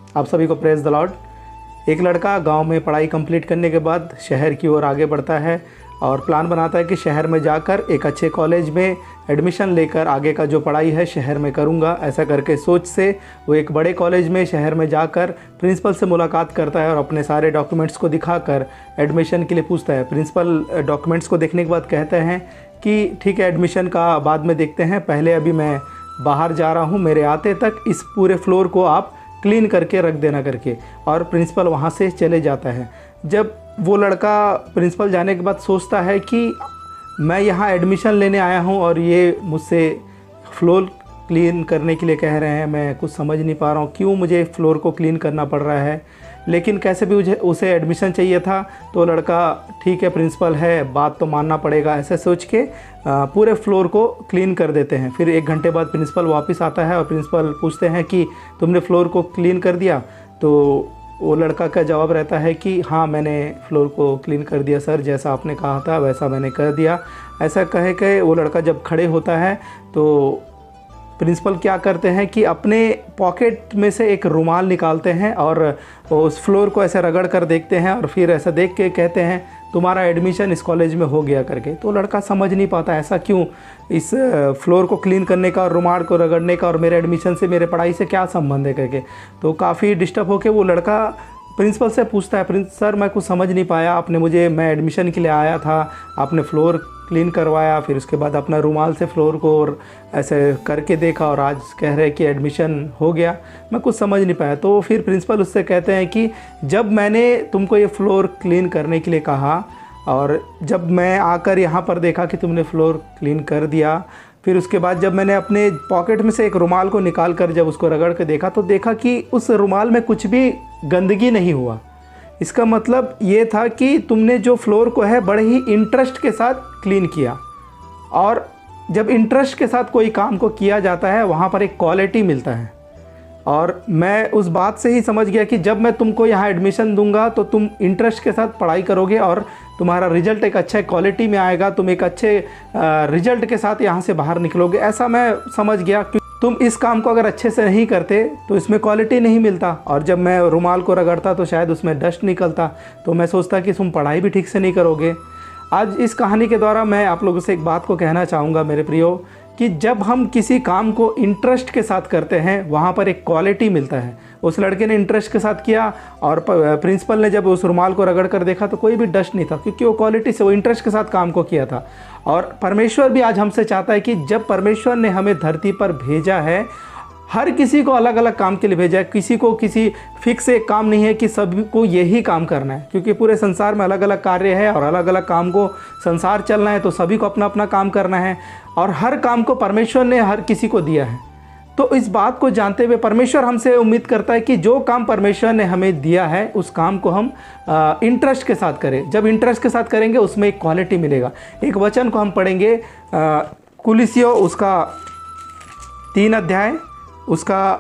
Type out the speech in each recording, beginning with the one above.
आप सभी को प्रेज द लॉर्ड। एक लड़का गांव में पढ़ाई कंप्लीट करने के बाद शहर की ओर आगे बढ़ता है और प्लान बनाता है कि शहर में जाकर एक अच्छे कॉलेज में एडमिशन लेकर आगे का जो पढ़ाई है शहर में करूंगा। ऐसा करके सोच से वो एक बड़े कॉलेज में शहर में जाकर प्रिंसिपल से मुलाकात करता है और अपने सारे डॉक्यूमेंट्स को दिखाकर एडमिशन के लिए पूछता है। प्रिंसिपल डॉक्यूमेंट्स को देखने के बाद कहते हैं कि ठीक है, एडमिशन का बाद में देखते हैं, पहले अभी मैं बाहर जा रहा हूँ, मेरे आते तक इस पूरे फ्लोर को आप क्लीन करके रख देना करके। और प्रिंसिपल वहाँ से चले जाता है। जब वो लड़का प्रिंसिपल जाने के बाद सोचता है कि मैं यहाँ एडमिशन लेने आया हूँ और ये मुझसे फ्लोर क्लीन करने के लिए कह रहे हैं, मैं कुछ समझ नहीं पा रहा हूँ क्यों मुझे फ्लोर को क्लीन करना पड़ रहा है, लेकिन कैसे भी उसे एडमिशन चाहिए था। तो लड़का ठीक है, प्रिंसिपल है, बात तो मानना पड़ेगा, ऐसे सोच के पूरे फ्लोर को क्लीन कर देते हैं। फिर 1 घंटे बाद प्रिंसिपल वापस आता है और प्रिंसिपल पूछते हैं कि तुमने फ्लोर को क्लीन कर दिया? तो वो लड़का का जवाब रहता है कि हाँ, मैंने फ्लोर को क्लीन कर दिया सर, जैसा आपने कहा था वैसा मैंने कर दिया। ऐसा कहे के वो लड़का जब खड़े होता है तो प्रिंसिपल क्या करते हैं कि अपने पॉकेट में से एक रुमाल निकालते हैं और उस फ्लोर को ऐसे रगड़ कर देखते हैं और फिर ऐसा देख के कहते हैं तुम्हारा एडमिशन इस कॉलेज में हो गया करके। तो लड़का समझ नहीं पाता ऐसा क्यों, इस फ्लोर को क्लीन करने का और रुमाल को रगड़ने का और मेरे एडमिशन से, मेरे पढ़ाई से क्या संबंध है करके। तो काफ़ी डिस्टर्ब होकर वो लड़का प्रिंसिपल से पूछता है, सर मैं कुछ समझ नहीं पाया, मैं एडमिशन के लिए आया था, आपने फ्लोर क्लीन करवाया, फिर उसके बाद अपना रुमाल से फ्लोर को और ऐसे करके देखा और आज कह रहे हैं कि एडमिशन हो गया, मैं कुछ समझ नहीं पाया। तो फिर प्रिंसिपल उससे कहते हैं कि जब मैंने तुमको ये फ्लोर क्लीन करने के लिए कहा और जब मैं आकर यहाँ पर देखा कि तुमने फ्लोर क्लीन कर दिया, फिर उसके बाद जब मैंने अपने पॉकेट में से एक रुमाल को निकाल कर जब उसको रगड़ के देखा तो देखा कि उस रुमाल में कुछ भी गंदगी नहीं हुआ। इसका मतलब ये था कि तुमने जो फ्लोर को है बड़े ही इंटरेस्ट के साथ क्लीन किया। और जब इंटरेस्ट के साथ कोई काम को किया जाता है वहाँ पर एक क्वालिटी मिलता है। और मैं उस बात से ही समझ गया कि जब मैं तुमको यहाँ एडमिशन दूंगा तो तुम इंटरेस्ट के साथ पढ़ाई करोगे और तुम्हारा रिजल्ट एक अच्छा क्वालिटी में आएगा, तुम एक अच्छे रिजल्ट के साथ यहाँ से बाहर निकलोगे। ऐसा मैं समझ गया कि तुम इस काम को अगर अच्छे से नहीं करते तो इसमें क्वालिटी नहीं मिलता। और जब मैं रुमाल को रगड़ता तो शायद उसमें डस्ट निकलता, तो मैं सोचता कि तुम पढ़ाई भी ठीक से नहीं करोगे। आज इस कहानी के द्वारा मैं आप लोगों से एक बात को कहना चाहूँगा मेरे प्रियो, कि जब हम किसी काम को इंटरेस्ट के साथ करते हैं वहाँ पर एक क्वालिटी मिलता है। उस लड़के ने इंटरेस्ट के साथ किया और प्रिंसिपल ने जब उस रुमाल को रगड़ कर देखा तो कोई भी डस्ट नहीं था, क्योंकि वो क्वालिटी से, वो इंटरेस्ट के साथ काम को किया था। और परमेश्वर भी आज हमसे चाहता है कि जब परमेश्वर ने हमें धरती पर भेजा है, हर किसी को अलग अलग काम के लिए भेजा है। किसी को किसी फिक्स एक काम नहीं है कि सभी को यही काम करना है, क्योंकि पूरे संसार में अलग अलग कार्य है और अलग अलग काम को संसार चलना है, तो सभी को अपना अपना काम करना है और हर काम को परमेश्वर ने हर किसी को दिया है। तो इस बात को जानते हुए परमेश्वर हमसे उम्मीद करता है कि जो काम परमेश्वर ने हमें दिया है उस काम को हम इंटरेस्ट के साथ करें। जब इंटरेस्ट के साथ करेंगे उसमें एक क्वालिटी मिलेगा। एक वचन को हम पढ़ेंगे, कुलिसियों उसका 3 अध्याय उसका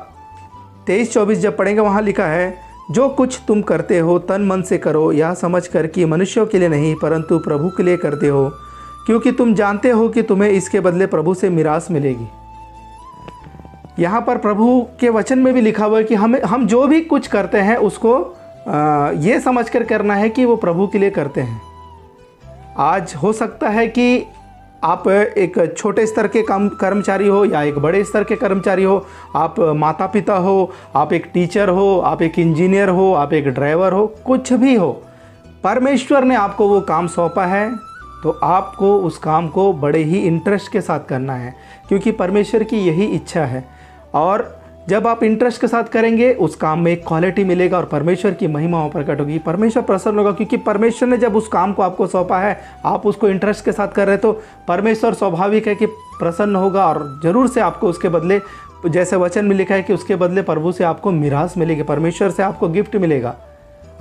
23-24 जब पढ़ेंगे, वहाँ लिखा है, जो कुछ तुम करते हो तन मन से करो, यह समझ कर कि मनुष्यों के लिए नहीं परंतु प्रभु के लिए करते हो, क्योंकि तुम जानते हो कि तुम्हें इसके बदले प्रभु से मिरास मिलेगी। यहाँ पर प्रभु के वचन में भी लिखा हुआ है कि हम जो भी कुछ करते हैं उसको ये समझ कर करना है कि वो प्रभु के लिए करते हैं। आज हो सकता है कि आप एक छोटे स्तर के कर्मचारी हो या एक बड़े स्तर के कर्मचारी हो, आप माता पिता हो, आप एक टीचर हो, आप एक इंजीनियर हो, आप एक ड्राइवर हो, कुछ भी हो, परमेश्वर ने आपको वो काम सौंपा है तो आपको उस काम को बड़े ही इंटरेस्ट के साथ करना है, क्योंकि परमेश्वर की यही इच्छा है। और जब आप इंटरेस्ट के साथ करेंगे उस काम में एक क्वालिटी मिलेगा और परमेश्वर की महिमा प्रकट होगी, परमेश्वर प्रसन्न होगा, क्योंकि परमेश्वर ने जब उस काम को आपको सौंपा है, आप उसको इंटरेस्ट के साथ कर रहे तो परमेश्वर स्वाभाविक है कि प्रसन्न होगा और ज़रूर से आपको उसके बदले, जैसे वचन में लिखा है कि उसके बदले प्रभु से आपको मिरास मिलेगी, परमेश्वर से आपको गिफ्ट मिलेगा।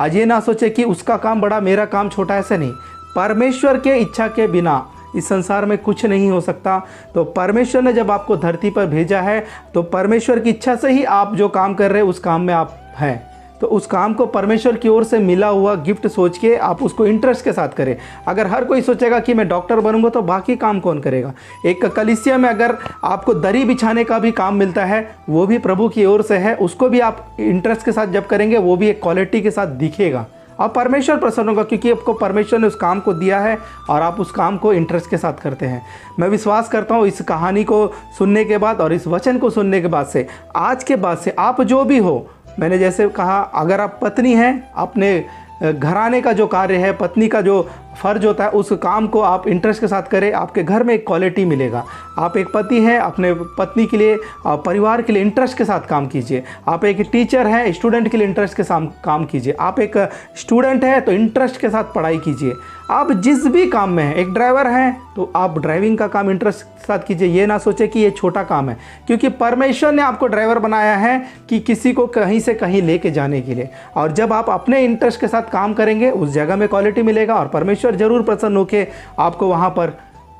आज ये ना सोचे कि उसका काम बड़ा मेरा काम छोटा, ऐसा नहीं। परमेश्वर के इच्छा के बिना इस संसार में कुछ नहीं हो सकता। तो परमेश्वर ने जब आपको धरती पर भेजा है तो परमेश्वर की इच्छा से ही आप जो काम कर रहे हैं उस काम में आप हैं। तो उस काम को परमेश्वर की ओर से मिला हुआ गिफ्ट सोच के आप उसको इंटरेस्ट के साथ करें। अगर हर कोई सोचेगा कि मैं डॉक्टर बनूंगा तो बाकी काम कौन करेगा। एक कलीसिया में अगर आपको दरी बिछाने का भी काम मिलता है, वो भी प्रभु की ओर से है, उसको भी आप इंटरेस्ट के साथ जब करेंगे वो भी एक क्वालिटी के साथ दिखेगा और परमेश्वर प्रसन्न होगा, क्योंकि आपको परमेश्वर ने उस काम को दिया है और आप उस काम को इंटरेस्ट के साथ करते हैं। मैं विश्वास करता हूँ इस कहानी को सुनने के बाद और इस वचन को सुनने के बाद से, आज के बाद से आप जो भी हो, मैंने जैसे कहा, अगर आप पत्नी हैं, अपने घराने का जो कार्य है, पत्नी का जो फ़र्ज होता है, उस काम को आप इंटरेस्ट के साथ करें, आपके घर में एक क्वालिटी मिलेगा। आप एक पति हैं, अपने पत्नी के लिए, परिवार के लिए इंटरेस्ट के साथ काम कीजिए। आप एक टीचर हैं, स्टूडेंट के लिए इंटरेस्ट के साथ काम कीजिए। आप एक स्टूडेंट हैं तो इंटरेस्ट के साथ पढ़ाई कीजिए। आप जिस भी काम में हैं, एक ड्राइवर हैं तो आप ड्राइविंग का काम इंटरेस्ट के साथ कीजिए। ये ना सोचे कि ये छोटा काम है, क्योंकि परमेश्वर ने आपको ड्राइवर बनाया है कि किसी को कहीं से कहीं लेके जाने के लिए। और जब आप अपने इंटरेस्ट के साथ काम करेंगे, उस जगह में क्वालिटी मिलेगा और परमेश्वर जरूर प्रसन्न होकर आपको वहाँ पर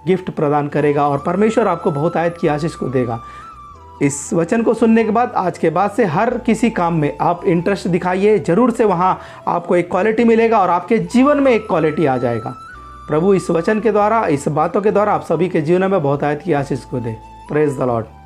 गिफ्ट प्रदान करेगा और परमेश्वर आपको बहुत आयत की आशीष को देगा। इस वचन को सुनने के बाद, आज के बाद से हर किसी काम में आप इंटरेस्ट दिखाइए, ज़रूर से वहाँ आपको एक क्वालिटी मिलेगा और आपके जीवन में एक क्वालिटी आ जाएगा। प्रभु इस वचन के द्वारा, इस बातों के द्वारा आप सभी के जीवन में बहुत आयत की आशीष को दे। Praise the Lord.